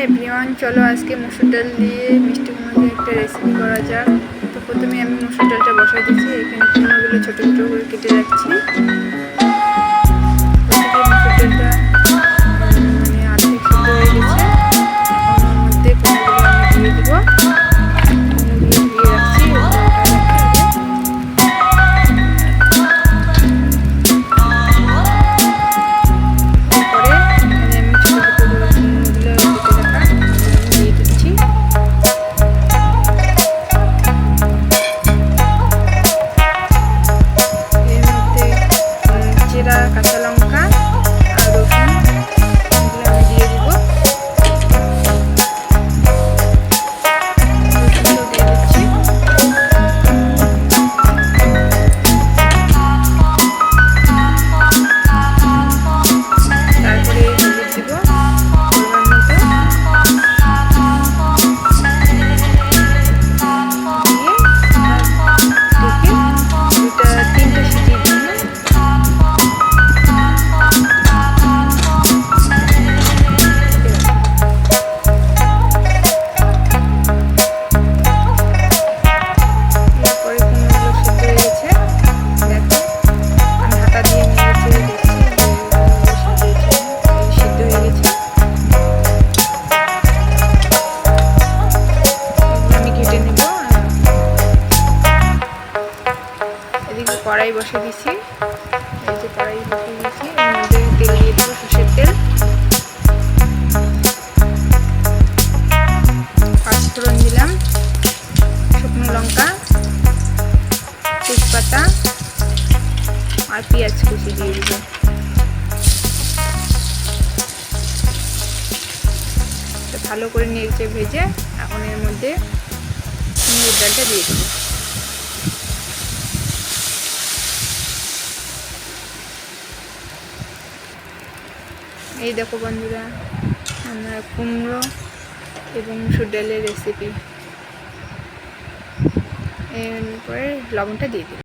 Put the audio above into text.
Everyone, চলো আজকে মসুর ডাল দিয়ে মিষ্টি কুমড়ো দিয়ে একটা রেসিপি করা যাক। তো প্রথমে আমি মসুর ডালটা বসাই দিচ্ছি। এখানে কুমড়োগুলো ছোটো ছোটো করে কেটে রাখছি। মসুর ডালটা মানে অর্ধেক সিদ্ধ হয়ে গেছে। ওর মধ্যে কুমড়োগুলো আমি দিয়ে দেবো। কুমড়োগুলো দিয়ে রাখছি। কাঁচা লঙ্কা আর রসুন এগুলো আমি দিয়ে দিব। রসুনও দিয়ে দিচ্ছি। তারপরে হলুদ দিব পরিমাণ মতো, দিয়ে তিনটে সিটি দিয়ে কড়াই বসে দিছি। এই যে কড়াই বসে দিয়েছি, এর মধ্যে তেল দিয়ে দেবো, সরষের তেল, পাঁচফোড়ন দিলাম, শুকনো লঙ্কা, তেজপাতা আর পেঁয়াজ কুচি দিয়ে দিব। ভালো করে নেড়ে ভেজে এখন এর মধ্যে মুগের ডালটা দিয়ে দেবো। এই দেখো বন্ধুরা, আমরা কুমড়ো এবং মসুর ডালের রেসিপি। এরপরে লবণটা দিয়ে দিই।